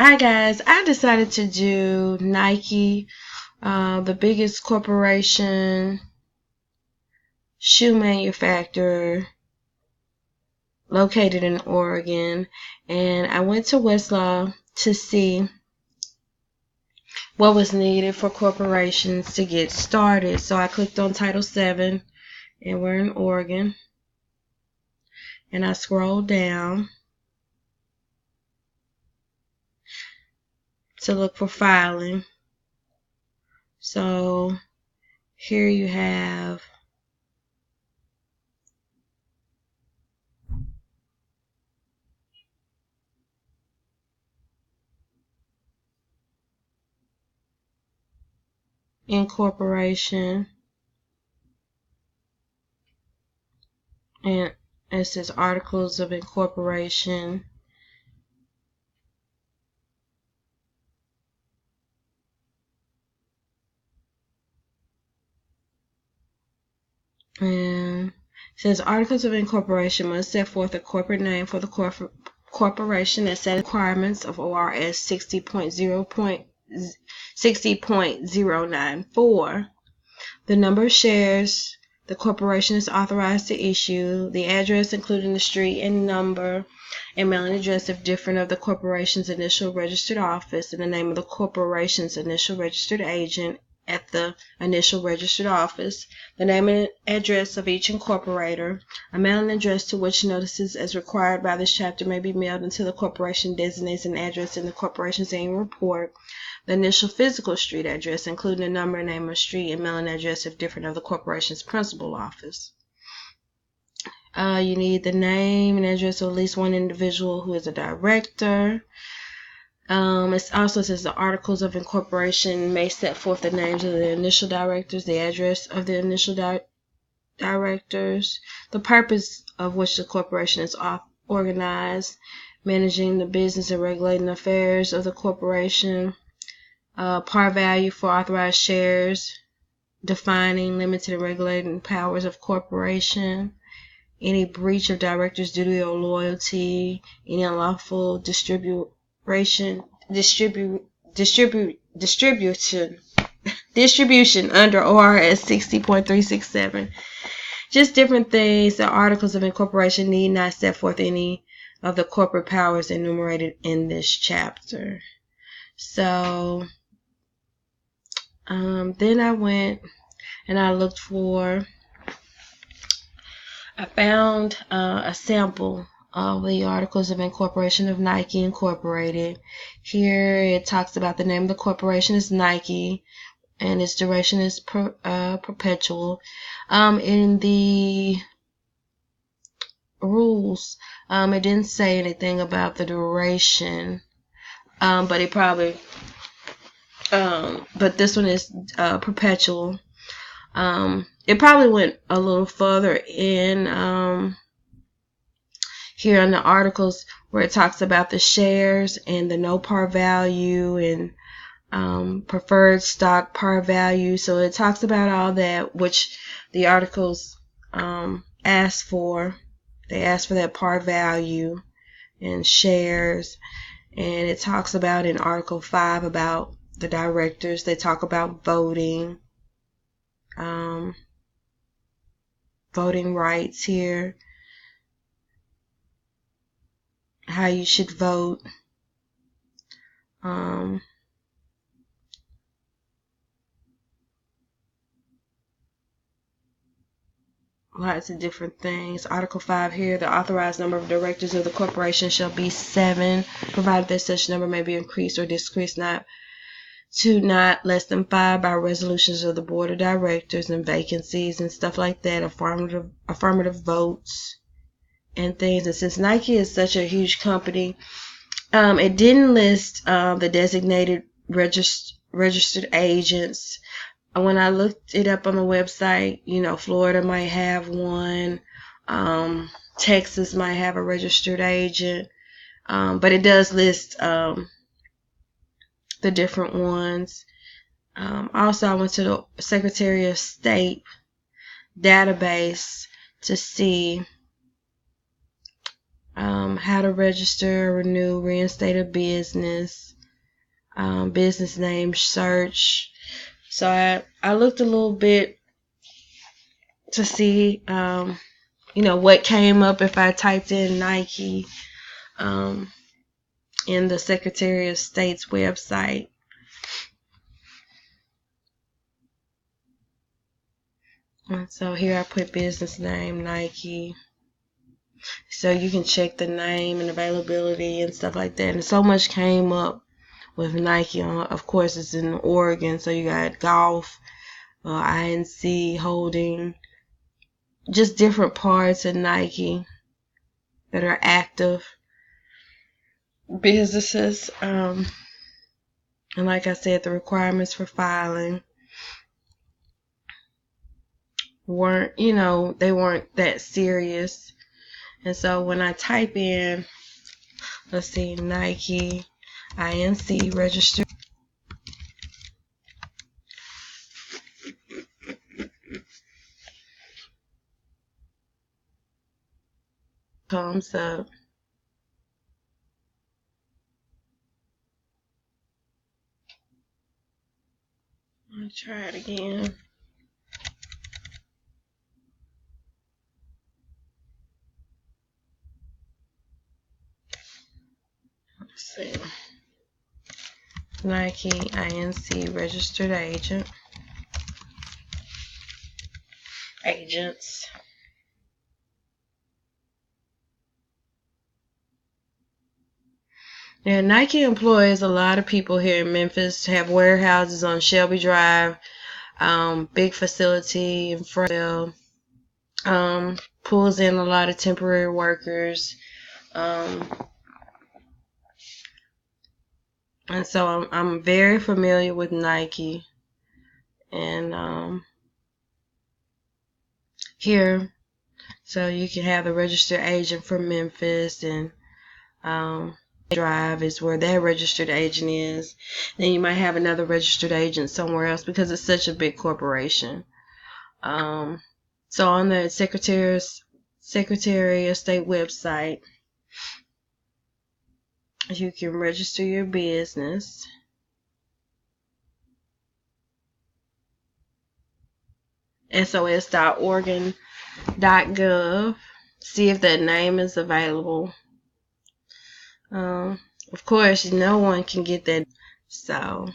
Hi guys, I decided to do Nike, the biggest corporation, shoe manufacturer located in Oregon, and I went to Westlaw to see what was needed for corporations to get started. So I clicked on Title 7, and we're in Oregon, and I scrolled down to look for filing. So here you have incorporation, and it says articles of incorporation. And it says articles of incorporation must set forth a corporate name for the corporation that set requirements of ORS 60.094, the number of shares the corporation is authorized to issue, the address including the street and number and mailing address if different of the corporation's initial registered office, and the name of the corporation's initial registered agent at the initial registered office, the name and address of each incorporator, a mailing address to which notices as required by this chapter may be mailed until the corporation designates an address in the corporation's annual report, the initial physical street address, including the number and name of street and mailing address if different of the corporation's principal office. You need the name and address of at least one individual who is a director. It also says the articles of incorporation may set forth the names of the initial directors, the address of the initial directors, the purpose of which the corporation is organized, managing the business and regulating affairs of the corporation, par value for authorized shares, defining limited and regulating powers of corporation, any breach of director's duty or loyalty, any unlawful distribution under ORS 60.367. Just different things. The articles of incorporation need not set forth any of the corporate powers enumerated in this chapter. So then I went and I looked for, I found a sample of the articles of incorporation of Nike Incorporated. Here it talks about the name of the corporation is Nike and its duration is perpetual. In the rules, it didn't say anything about the duration, but it probably but this one is perpetual. It probably went a little further in here in the articles where it talks about the shares and the no par value and preferred stock par value. So it talks about all that, which the articles ask for. They ask for that par value and shares, and it talks about in Article 5 about the directors. They talk about voting, voting rights here, how you should vote, lots of different things. Article 5 here, the authorized number of directors of the corporation shall be 7, provided that such number may be increased or decreased not less than 5 by resolutions of the board of directors, and vacancies and stuff like that, affirmative votes and things. And since Nike is such a huge company, it didn't list the designated registered agents. When I looked it up on the website, Florida might have one, Texas might have a registered agent, but it does list the different ones. Also, I went to the Secretary of State database to see how to register, renew, reinstate a business, business name search. So I looked a little bit to see, what came up if I typed in Nike in the Secretary of State's website. And so here I put business name Nike. So you can check the name and availability and stuff like that. And so much came up with Nike. Of course, it's in Oregon, so you got golf, INC, holding, just different parts of Nike that are active businesses. And like I said, the requirements for filing weren't, they weren't that serious. And so when I type in, let's see, Nike, INC, registered, comes up. Let's try it again. Let's see. Nike, INC, registered agent. Agents. And Nike employs a lot of people here in Memphis, have warehouses on Shelby Drive, big facility in Fresno, pulls in a lot of temporary workers. And so I'm very familiar with Nike. And here, so you can have the registered agent for Memphis, and Drive is where their registered agent is. Then you might have another registered agent somewhere else because it's such a big corporation. So on the Secretary of State website, you can register your business. sos.oregon.gov. See if that name is available. Of course, no one can get that. So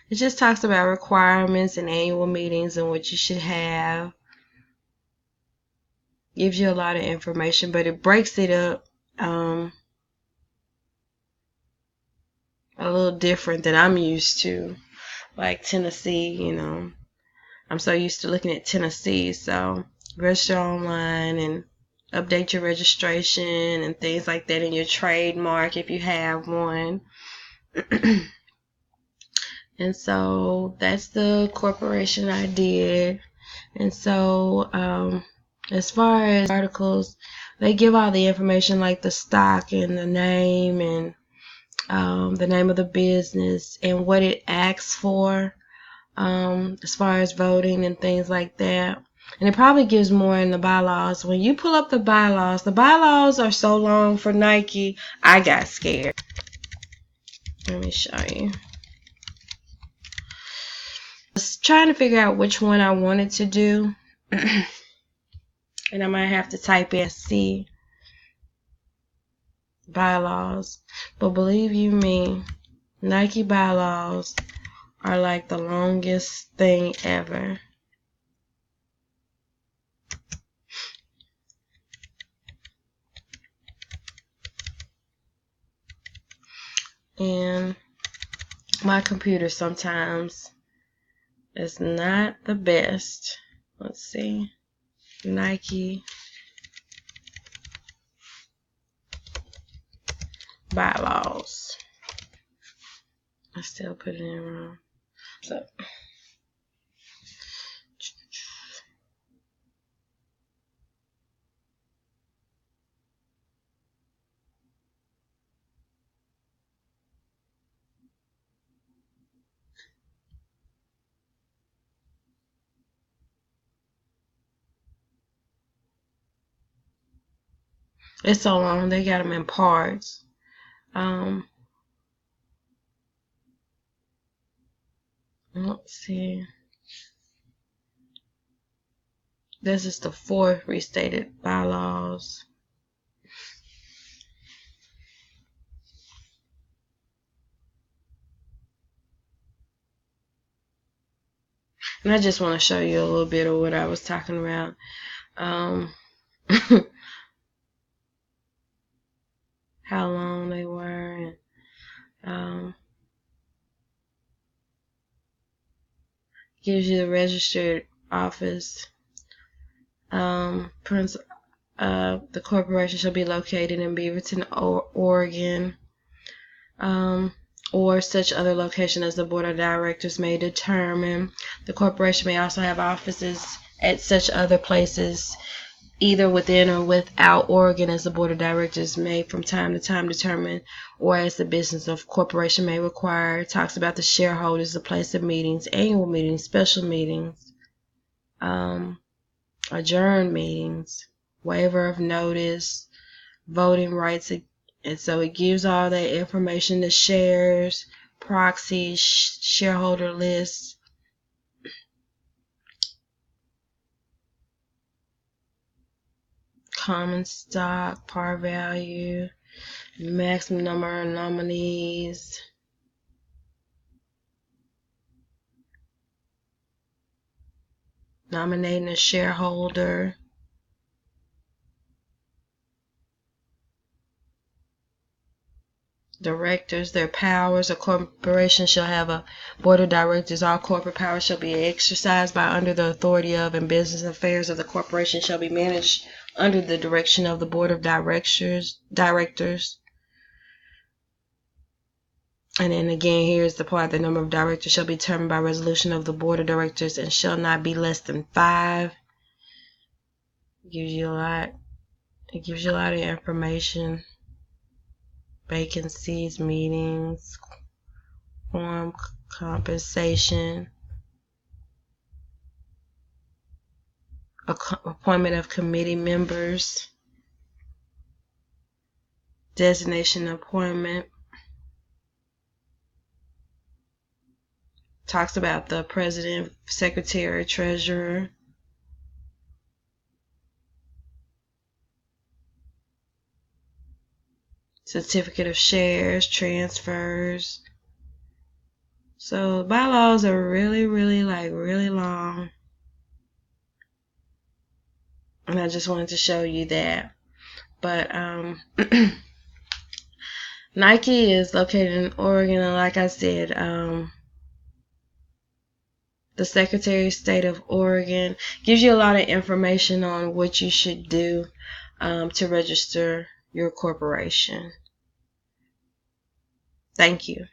it just talks about requirements and annual meetings and what you should have. Gives you a lot of information, but it breaks it up a little different than I'm used to. Like Tennessee, I'm so used to looking at Tennessee. So register online and update your registration and things like that, in your trademark if you have one. And so that's the corporation I did. And so as far as articles, they give all the information like the stock and the name and the name of the business and what it asks for, as far as voting and things like that. And it probably gives more in the bylaws. When you pull up the bylaws are so long for Nike, I got scared. Let me show you. I was trying to figure out which one I wanted to do. And I might have to type in C bylaws. But believe you me, Nike bylaws are like the longest thing ever. And my computer sometimes is not the best. Let's see. Nike bylaws. I still put it in wrong. So It's so long, they got them in parts. Let's see. This is the 4th restated bylaws. And I just want to show you a little bit of what I was talking about. How long they were, and gives you the registered office. The corporation shall be located in Beaverton, Oregon, or such other location as the board of directors may determine. The corporation may also have offices at such other places, either within or without Oregon, as the board of directors may from time to time determine, or as the business of corporation may require. It talks about the shareholders, the place of meetings, annual meetings, special meetings, adjourned meetings, waiver of notice, voting rights, and so it gives all that information, the shares, proxies, shareholder lists, common stock, par value, maximum number of nominees, nominating a shareholder, directors, their powers. A corporation shall have a board of directors. All corporate powers shall be exercised by under the authority of, and business affairs of the corporation shall be managed under the direction of the board of directors. And then again, here's the part: the number of directors shall be determined by resolution of the board of directors and shall not be less than 5. It gives you a lot of information. Vacancies, meetings, quorum, compensation, appointment of committee members, designation appointment. Talks about the president, secretary, treasurer. Certificate of shares, transfers. So bylaws are really long. And I just wanted to show you that. But Nike is located in Oregon, and like I said, the Secretary of State of Oregon gives you a lot of information on what you should do to register your corporation. Thank you.